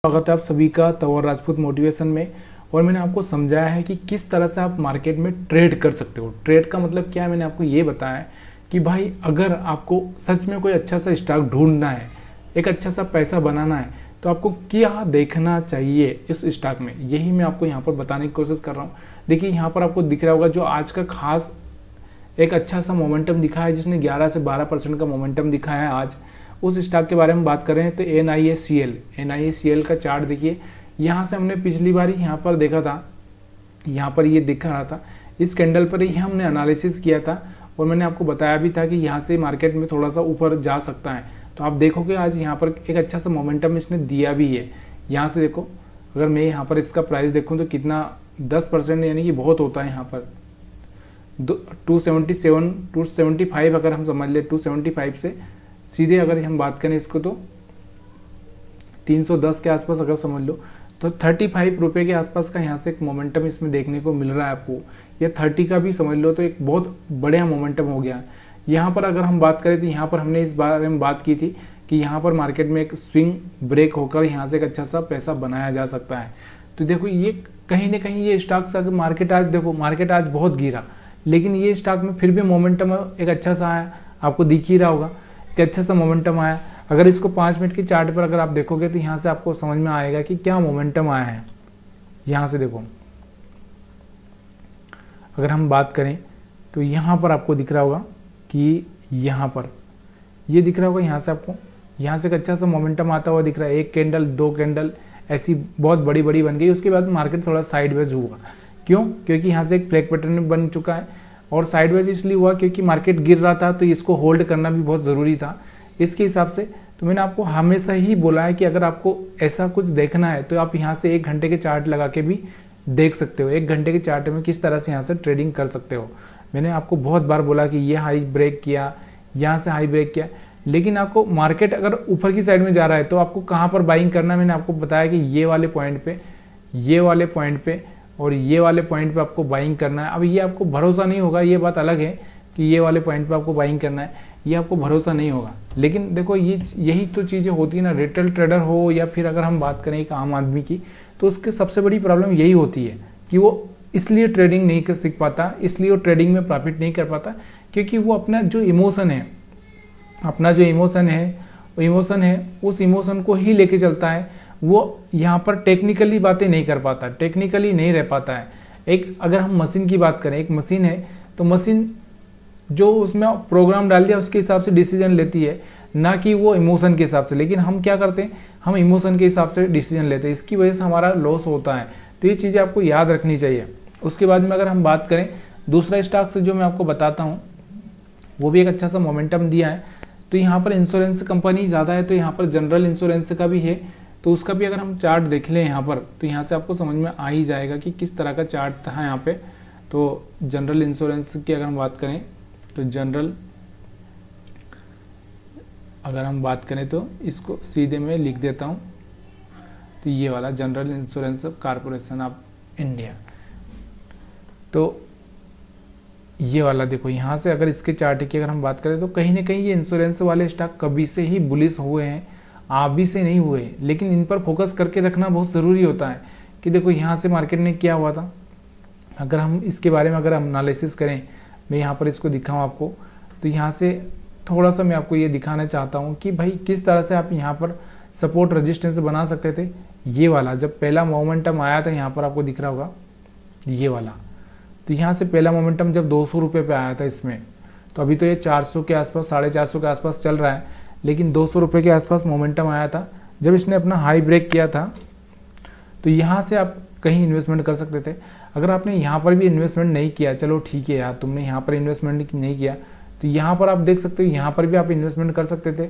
स्वागत है आप सभी का तंवर राजपूत मोटिवेशन में। और मैंने आपको समझाया है कि किस तरह से आप मार्केट में ट्रेड कर सकते हो। ट्रेड का मतलब क्या है, मैंने आपको ये बताया है कि भाई अगर आपको सच में कोई अच्छा सा स्टॉक ढूंढना है, एक अच्छा सा पैसा बनाना है, तो आपको क्या देखना चाहिए इस स्टॉक में, यही मैं आपको यहाँ पर बताने की कोशिश कर रहा हूँ। देखिए यहाँ पर आपको दिख रहा होगा जो आज का खास एक अच्छा सा मोमेंटम दिखा है, जिसने 11 से 12% का मोमेंटम दिखाया है। आज उस स्टॉक के बारे में बात करें तो NISCL का चार्ट देखिए। यहाँ से हमने पिछली बार यहाँ पर देखा था, यहाँ पर ये दिख रहा था, इस कैंडल पर ही हमने एनालिसिस किया था और मैंने आपको बताया भी था कि यहाँ से मार्केट में थोड़ा सा ऊपर जा सकता है। तो आप देखोगे आज यहाँ पर एक अच्छा सा मोमेंटम इसने दिया भी है। यहाँ से देखो, अगर मैं यहाँ पर इसका प्राइस देखूँ तो कितना 10% यानी कि बहुत होता है। यहाँ पर 277 275 अगर हम समझ ले, 275 से सीधे अगर हम बात करें इसको तो 310 के आसपास अगर समझ लो तो 35 रुपये के आसपास का यहाँ से एक मोमेंटम इसमें देखने को मिल रहा है आपको, या 30 का भी समझ लो तो एक बहुत बढ़िया मोमेंटम हो गया। यहाँ पर अगर हम बात करें तो यहाँ पर हमने इस बारे में बात की थी कि यहाँ पर मार्केट में एक स्विंग ब्रेक होकर यहाँ से एक अच्छा सा पैसा बनाया जा सकता है। तो देखो ये कहीं ना कहीं ये स्टॉक्स, अगर मार्केट आज देखो, मार्केट आज बहुत गिरा, लेकिन ये स्टॉक में फिर भी मोमेंटम एक अच्छा सा आया, आपको दिख ही रहा होगा कि अच्छा सा मोमेंटम आया। अगर इसको 5 मिनट की चार्ट पर अगर आप देखोगे तो यहाँ से आपको समझ में आएगा कि क्या मोमेंटम आया है। यहाँ से देखो, अगर हम बात करें तो यहाँ पर आपको दिख रहा होगा कि यहाँ पर ये दिख रहा होगा, यहाँ से आपको यहाँ से एक अच्छा सा मोमेंटम आता हुआ दिख रहा है। एक कैंडल, 2 कैंडल ऐसी बहुत बड़ी बड़ी बन गई। उसके बाद मार्केट थोड़ा साइडवेज हुआ। क्यों? क्योंकि यहाँ से एक ब्रेक पैटर्न बन चुका है और साइडवेज इसलिए हुआ क्योंकि मार्केट गिर रहा था, तो इसको होल्ड करना भी बहुत ज़रूरी था इसके हिसाब से। तो मैंने आपको हमेशा ही बोला है कि अगर आपको ऐसा कुछ देखना है तो आप यहाँ से 1 घंटे के चार्ट लगा के भी देख सकते हो। 1 घंटे के चार्ट में किस तरह से यहाँ से ट्रेडिंग कर सकते हो। मैंने आपको बहुत बार बोला कि ये हाई ब्रेक किया, यहाँ से हाई ब्रेक किया, लेकिन आपको मार्केट अगर ऊपर की साइड में जा रहा है तो आपको कहाँ पर बाइंग करना है। मैंने आपको बताया कि ये वाले पॉइंट पे, ये वाले पॉइंट पे और ये वाले पॉइंट पे आपको बाइंग करना है। अब ये आपको भरोसा नहीं होगा, ये बात अलग है कि ये वाले पॉइंट पे आपको बाइंग करना है, ये आपको भरोसा नहीं होगा। लेकिन देखो यही तो चीज़ें होती है ना, रिटेल ट्रेडर हो या फिर अगर हम बात करें एक आम आदमी की, तो उसके सबसे बड़ी प्रॉब्लम यही होती है कि वो इसलिए ट्रेडिंग नहीं कर सीख पाता, इसलिए वो ट्रेडिंग में प्रॉफिट नहीं कर पाता, क्योंकि वो अपना जो इमोशन है, वो इमोशन है उस इमोशन को ही लेके चलता है। वो यहाँ पर टेक्निकली बातें नहीं कर पाता, टेक्निकली नहीं रह पाता है। एक अगर हम मशीन की बात करें, एक मशीन है तो मशीन जो उसमें प्रोग्राम डाल दिया उसके हिसाब से डिसीजन लेती है, ना कि वो इमोशन के हिसाब से। लेकिन हम क्या करते हैं, हम इमोशन के हिसाब से डिसीजन लेते हैं, इसकी वजह से हमारा लॉस होता है। तो ये चीज़ें आपको याद रखनी चाहिए। उसके बाद में अगर हम बात करें दूसरा स्टॉक से जो मैं आपको बताता हूँ, वो भी एक अच्छा सा मोमेंटम दिया है। तो यहाँ पर इंश्योरेंस कंपनी ज़्यादा है, तो यहाँ पर जनरल इंश्योरेंस का भी है, तो उसका भी अगर हम चार्ट देख लें यहाँ पर, तो यहाँ से आपको समझ में आ ही जाएगा कि किस तरह का चार्ट था यहाँ पे। तो जनरल इंश्योरेंस की अगर हम बात करें तो जनरल, अगर हम बात करें तो इसको सीधे मैं लिख देता हूँ, तो ये वाला general insurance corporation of India, तो ये वाला देखो। यहाँ से अगर इसके चार्ट की अगर हम बात करें तो कहीं ना कहीं ये इंश्योरेंस वाले स्टॉक कभी से ही बुलिश हुए हैं, अभी से नहीं हुए, लेकिन इन पर फोकस करके रखना बहुत ज़रूरी होता है कि देखो यहाँ से मार्केट ने क्या हुआ था। अगर हम इसके बारे में अगर हम एनालिसिस करें, मैं यहाँ पर इसको दिखाऊँ आपको, तो यहाँ से थोड़ा सा मैं आपको ये दिखाना चाहता हूँ कि भाई किस तरह से आप यहाँ पर सपोर्ट रेजिस्टेंस बना सकते थे। ये वाला जब पहला मोमेंटम आया था, यहाँ पर आपको दिख रहा होगा ये वाला, तो यहाँ से पहला मोमेंटम जब 200 रुपये पे आया था इसमें, तो अभी तो ये 400 के आसपास, 450 के आसपास चल रहा है, लेकिन 200 रुपये के आसपास मोमेंटम आया था जब इसने अपना हाई ब्रेक किया था। तो यहाँ से आप कहीं इन्वेस्टमेंट कर सकते थे। अगर आपने यहाँ पर भी इन्वेस्टमेंट नहीं किया, चलो ठीक है यार, तुमने यहाँ पर इन्वेस्टमेंट नहीं किया, तो यहाँ पर आप देख सकते हो, यहाँ पर भी आप इन्वेस्टमेंट कर सकते थे।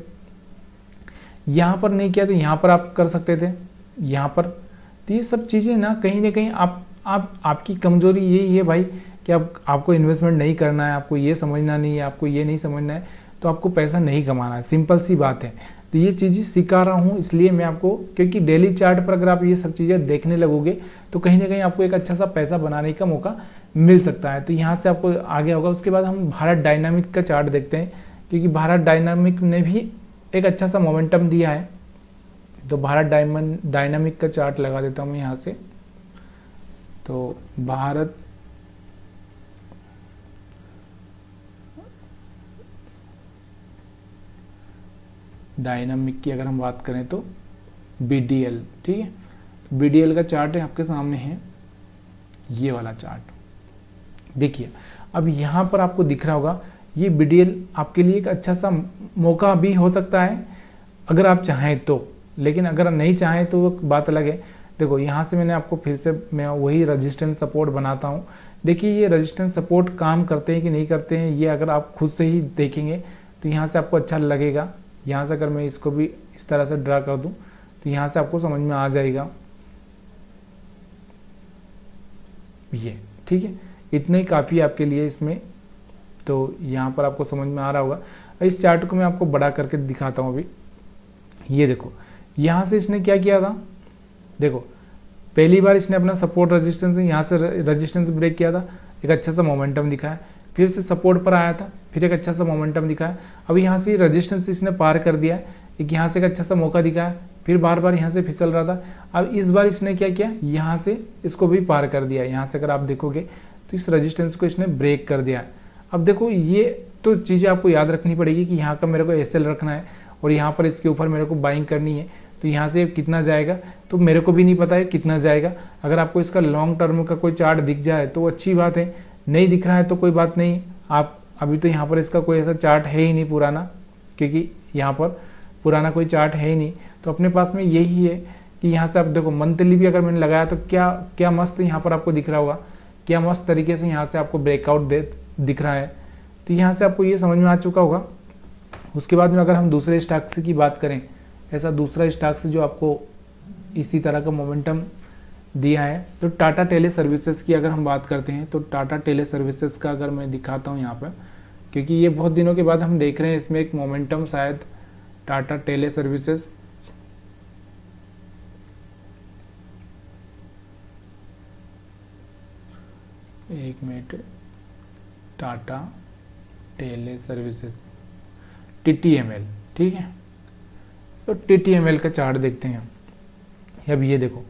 यहाँ पर नहीं किया तो यहाँ पर आप कर सकते थे, यहाँ पर। तो ये सब चीज़ें ना कहीं आपकी कमजोरी यही है भाई कि आपको इन्वेस्टमेंट नहीं करना है, आपको ये समझना नहीं है, आपको ये नहीं समझना है, तो आपको पैसा नहीं कमाना है, सिंपल सी बात है। तो ये चीज़ें सिखा रहा हूँ इसलिए मैं आपको, क्योंकि डेली चार्ट पर अगर आप ये सब चीज़ें देखने लगोगे तो कहीं ना कहीं आपको एक अच्छा सा पैसा बनाने का मौका मिल सकता है। तो यहाँ से आपको आगे होगा। उसके बाद हम भारत डायनामिक का चार्ट देखते हैं, क्योंकि भारत डायनामिक ने भी एक अच्छा सा मोमेंटम दिया है। तो भारत डायनामिक का चार्ट लगा देता हूँ मैं यहाँ से। तो भारत डायनामिक की अगर हम बात करें तो BDL, ठीक है। तो BDL का चार्ट है आपके सामने है, ये वाला चार्ट देखिए। अब यहाँ पर आपको दिख रहा होगा ये BDL आपके लिए एक अच्छा सा मौका भी हो सकता है अगर आप चाहें तो, लेकिन अगर नहीं चाहें तो वो बात अलग है। देखो यहाँ से मैंने आपको फिर से मैं वही रेजिस्टेंस सपोर्ट बनाता हूँ। देखिए ये रेजिस्टेंस सपोर्ट काम करते हैं कि नहीं करते हैं, ये अगर आप खुद से ही देखेंगे तो यहाँ से आपको अच्छा लगेगा। यहाँ से अगर मैं इसको भी इस तरह से ड्रा कर दूँ तो यहाँ से आपको समझ में आ जाएगा ये, ठीक है। इतना ही काफ़ी आपके लिए इसमें। तो यहाँ पर आपको समझ में आ रहा होगा। इस चार्ट को मैं आपको बड़ा करके दिखाता हूँ अभी। ये देखो यहाँ से इसने क्या किया था, देखो पहली बार इसने अपना सपोर्ट रेजिस्टेंस यहाँ से रेजिस्टेंस ब्रेक किया था, एक अच्छा सा मोमेंटम दिखाया, फिर से सपोर्ट पर आया था, फिर एक अच्छा सा मोमेंटम दिखाया। अब यहाँ से रेजिस्टेंस इसने पार कर दिया, एक यहाँ से एक अच्छा सा मौका दिखाया, फिर बार बार यहाँ से फिसल रहा था। अब इस बार इसने क्या किया, यहाँ से इसको भी पार कर दिया। यहाँ से अगर आप देखोगे तो इस रेजिस्टेंस को इसने ब्रेक कर दिया। अब देखो ये तो चीज़ें आपको याद रखनी पड़ेगी कि यहाँ का मेरे को SL रखना है और यहाँ पर इसके ऊपर मेरे को बाइंग करनी है। तो यहाँ से कितना जाएगा तो मेरे को भी नहीं पता है कितना जाएगा। अगर आपको इसका लॉन्ग टर्म का कोई चार्ट दिख जाए तो अच्छी बात है, नहीं दिख रहा है तो कोई बात नहीं। आप अभी तो यहाँ पर इसका कोई ऐसा चार्ट है ही नहीं पुराना, क्योंकि यहाँ पर पुराना कोई चार्ट है ही नहीं। तो अपने पास में यही है कि यहाँ से आप देखो मंथली भी अगर मैंने लगाया तो क्या क्या मस्त यहाँ पर आपको दिख रहा होगा, क्या मस्त तरीके से यहाँ से आपको ब्रेकआउट दिख रहा है। तो यहाँ से आपको ये समझ में आ चुका होगा। उसके बाद में अगर हम दूसरे स्टॉक्स की बात करें, ऐसा दूसरा स्टॉक्स जो आपको इसी तरह का मोमेंटम दिया है, तो टाटा टेली सर्विसेज की अगर हम बात करते हैं तो टाटा टेली सर्विसेज का अगर मैं दिखाता हूँ यहाँ पर, क्योंकि ये बहुत दिनों के बाद हम देख रहे हैं इसमें एक मोमेंटम, शायद टाटा टेली सर्विसेज एक minute, Tata teleservices TTML, ठीक है। तो TTML का चार्ट देखते हैं। अब ये देखो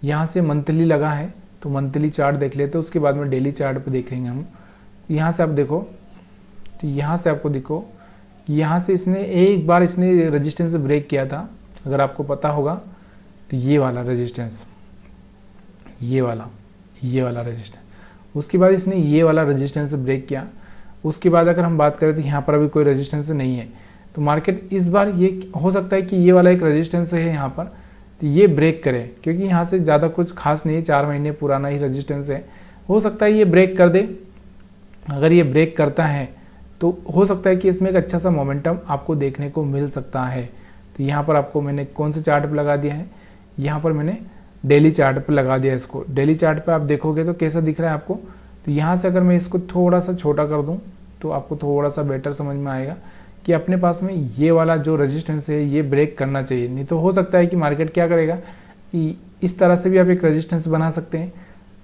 यहाँ से मंथली लगा है तो मंथली चार्ट देख लेते हैं, उसके बाद में डेली चार्ट पे देखेंगे हम। यहाँ से आप देखो तो यहाँ से आपको देखो यहाँ से इसने एक बार इसने रेजिस्टेंस ब्रेक किया था, अगर आपको पता होगा तो ये वाला रेजिस्टेंस, ये वाला रेजिस्टेंस। उसके बाद इसने ये वाला रेजिस्टेंस ब्रेक किया। उसके बाद अगर हम बात करें तो यहाँ पर अभी कोई रेजिस्टेंस नहीं है, तो मार्केट इस बार ये हो सकता है कि ये वाला एक रेजिस्टेंस है यहाँ पर, तो ये ब्रेक करे, क्योंकि यहाँ से ज़्यादा कुछ खास नहीं है, 4 महीने पुराना ही रेजिस्टेंस है। हो सकता है ये ब्रेक कर दे। अगर ये ब्रेक करता है तो हो सकता है कि इसमें एक अच्छा सा मोमेंटम आपको देखने को मिल सकता है। तो यहाँ पर आपको मैंने कौन से चार्ट पर लगा दिया है, यहाँ पर मैंने डेली चार्ट पर लगा दिया इसको। डेली चार्ट पर आप देखोगे तो कैसा दिख रहा है आपको। तो यहाँ से अगर मैं इसको थोड़ा सा छोटा कर दूँ तो आपको थोड़ा सा बेटर समझ में आएगा कि अपने पास में ये वाला जो रेजिस्टेंस है ये ब्रेक करना चाहिए। नहीं तो हो सकता है कि मार्केट क्या करेगा कि इस तरह से भी आप एक रेजिस्टेंस बना सकते हैं,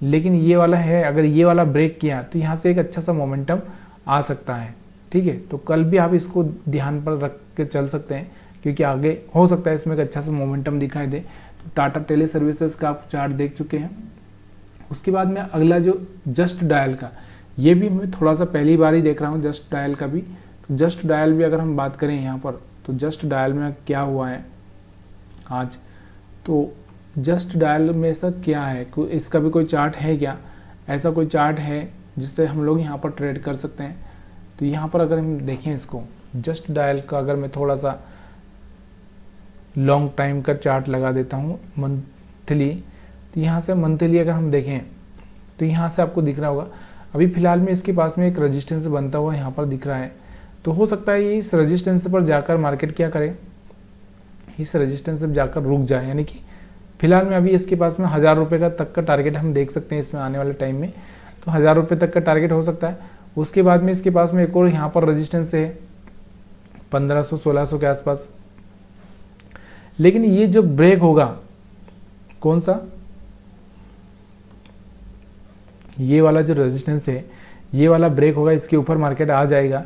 लेकिन ये वाला है, अगर ये वाला ब्रेक किया तो यहाँ से एक अच्छा सा मोमेंटम आ सकता है, ठीक है। तो कल भी आप इसको ध्यान पर रख के चल सकते हैं, क्योंकि आगे हो सकता है इसमें एक अच्छा सा मोमेंटम दिखाई दे। तो टाटा टेली सर्विसेज का आप चार्ट देख चुके हैं। उसके बाद में अगला जो जस्ट डायल का, ये भी मैं थोड़ा सा पहली बार ही देख रहा हूँ जस्ट डायल का भी। तो जस्ट डायल भी अगर हम बात करें यहाँ पर, तो जस्ट डायल में क्या हुआ है आज, तो जस्ट डायल में ऐसा क्या है, इसका भी कोई चार्ट है क्या, ऐसा कोई चार्ट है जिससे हम लोग यहाँ पर ट्रेड कर सकते हैं। तो यहाँ पर अगर हम देखें इसको जस्ट डायल का, अगर मैं थोड़ा सा लॉन्ग टाइम का चार्ट लगा देता हूँ मंथली, तो यहाँ से मंथली अगर हम देखें तो यहाँ से आपको दिख रहा होगा अभी फिलहाल में इसके पास में एक रेजिस्टेंस बनता हुआ यहाँ पर दिख रहा है। तो हो सकता है ये इस रेजिस्टेंस पर जाकर मार्केट क्या करे, इस रेजिस्टेंस पर जाकर रुक जाए, यानी कि फिलहाल में अभी इसके पास में 1000 रुपये का तक का टारगेट हम देख सकते हैं इसमें आने वाले टाइम में। तो 1000 रुपये तक का टारगेट हो सकता है। उसके बाद में इसके पास में एक और यहाँ पर रेजिस्टेंस है 1500-1600 के आसपास। लेकिन ये जो ब्रेक होगा, कौन सा, ये वाला जो रेजिस्टेंस है ये वाला ब्रेक होगा, इसके ऊपर मार्केट आ जाएगा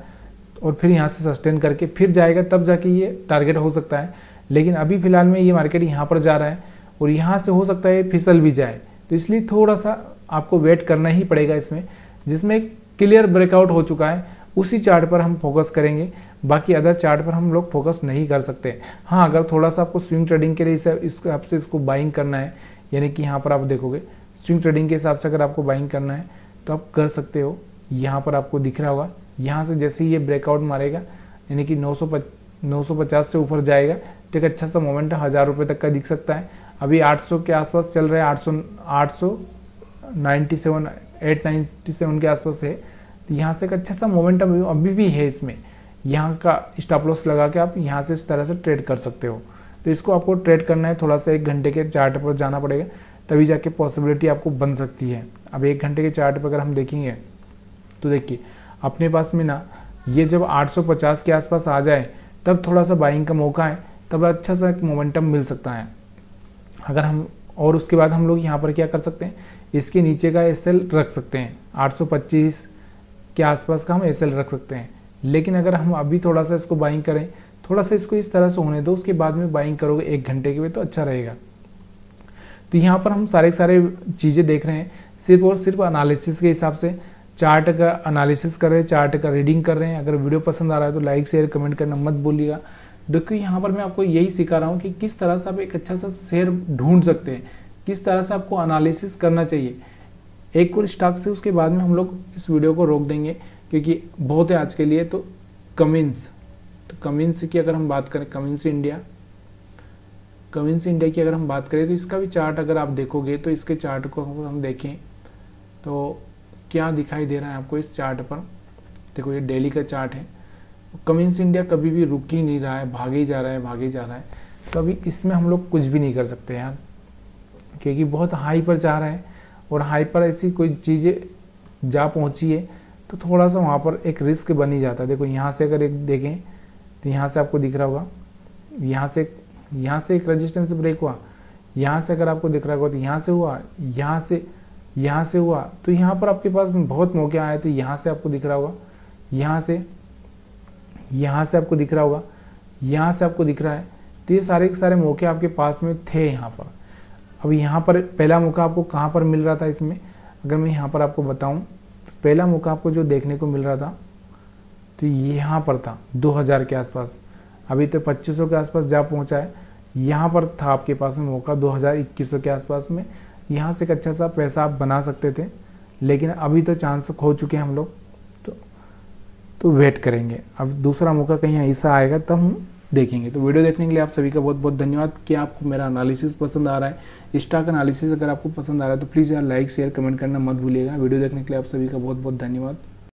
और फिर यहाँ से सस्टेन करके फिर जाएगा, तब जाके ये टारगेट हो सकता है। लेकिन अभी फ़िलहाल में ये मार्केट यहाँ पर जा रहा है और यहाँ से हो सकता है फिसल भी जाए, तो इसलिए थोड़ा सा आपको वेट करना ही पड़ेगा इसमें। जिसमें क्लियर ब्रेकआउट हो चुका है उसी चार्ट पर हम फोकस करेंगे, बाकी अदर चार्ट पर हम लोग फोकस नहीं कर सकते। हाँ, अगर थोड़ा सा आपको स्विंग ट्रेडिंग के लिए इस हिसाब से इसको बाइंग करना है, यानी कि यहाँ पर आप देखोगे स्विंग ट्रेडिंग के हिसाब से अगर आपको बाइंग करना है तो आप कर सकते हो। यहाँ पर आपको दिख रहा होगा, यहाँ से जैसे ही ये ब्रेकआउट मारेगा यानी कि 950 से ऊपर जाएगा तो एक अच्छा सा मोमेंट 1000 रुपये तक का दिख सकता है। अभी 800 के आसपास चल रहा है, 897 के आसपास है। तो यहाँ से एक अच्छा सा मोमेंटम अभी भी है इसमें। यहाँ का स्टॉप लॉस लगा के आप यहाँ से इस तरह से ट्रेड कर सकते हो। तो इसको आपको ट्रेड करना है, थोड़ा सा 1 घंटे के चार्ट पर जाना पड़ेगा, तभी जाके पॉसिबिलिटी आपको बन सकती है। अब 1 घंटे के चार्ट पर अगर हम देखेंगे तो देखिए अपने पास में ना ये जब 850 के आसपास आ जाए तब थोड़ा सा बाइंग का मौका है, तब अच्छा सा एक मोमेंटम मिल सकता है। अगर हम और उसके बाद हम लोग यहाँ पर क्या कर सकते हैं, इसके नीचे का एसएल रख सकते हैं, 825 के आसपास का हम एसएल रख सकते हैं। लेकिन अगर हम अभी थोड़ा सा इसको बाइंग करें, थोड़ा सा इसको इस तरह से होने दो, उसके बाद में बाइंग करोगे 1 घंटे के लिए तो अच्छा रहेगा। तो यहाँ पर हम सारे चीज़ें देख रहे हैं, सिर्फ और सिर्फ एनालिसिस के हिसाब से चार्ट का एनालिसिस कर रहे हैं, चार्ट का रीडिंग कर रहे हैं। अगर वीडियो पसंद आ रहा है तो लाइक शेयर कमेंट करना मत भूलिएगा। देखिए यहाँ पर मैं आपको यही सिखा रहा हूँ कि किस तरह से आप एक अच्छा सा शेयर ढूंढ सकते हैं, किस तरह से आपको एनालिसिस करना चाहिए एक और स्टॉक से। उसके बाद में हम लोग इस वीडियो को रोक देंगे क्योंकि बहुत है आज के लिए। तो कमिंस की अगर हम बात करें, कमिंस इंडिया की अगर हम बात करें तो इसका भी चार्ट अगर आप देखोगे तो इसके चार्ट को हम देखें तो क्या दिखाई दे रहा है आपको इस चार्ट पर। देखो ये डेली का चार्ट है। कमिंस इंडिया कभी भी रुक ही नहीं रहा है, भागे ही जा रहा है। तो अभी इसमें हम लोग कुछ भी नहीं कर सकते यार, क्योंकि बहुत हाई पर जा रहा है और हाई पर ऐसी कोई चीज़ें जा पहुंची है तो थोड़ा सा वहाँ पर एक रिस्क बन ही जाता है। देखो यहाँ से अगर एक देखें तो यहाँ से आपको दिख रहा होगा, यहाँ से एक रेजिस्टेंस ब्रेक हुआ, यहाँ से अगर आपको दिख रहा होगा तो यहाँ से हुआ, यहाँ से हुआ। तो यहाँ पर आपके पास बहुत मौके आए थे। यहाँ से आपको दिख रहा होगा, यहाँ से आपको दिख रहा होगा, यहाँ से आपको दिख रहा है। तो ये सारे के सारे मौके आपके पास में थे यहाँ पर। अब यहाँ पर पहला मौका आपको कहाँ पर मिल रहा था इसमें, अगर मैं यहाँ पर आपको बताऊँ तो पहला मौका आपको जो देखने को मिल रहा था तो यहाँ पर था 2000 के आसपास। अभी तो 2500 के आसपास जा पहुँचा है। यहाँ पर था आपके पास में मौका 2000-2100 के आसपास में। यहाँ से एक अच्छा सा पैसा आप बना सकते थे, लेकिन अभी तो चांस खो चुके हैं हम लोग। तो वेट करेंगे, अब दूसरा मौका कहीं ऐसा आएगा तब हम देखेंगे। तो वीडियो देखने के लिए आप सभी का बहुत बहुत धन्यवाद। कि आपको मेरा एनालिसिस पसंद आ रहा है, स्टॉक एनालिसिस अगर आपको पसंद आ रहा है तो प्लीज़ यार लाइक शेयर कमेंट करना मत भूलिएगा। वीडियो देखने के लिए आप सभी का बहुत बहुत धन्यवाद।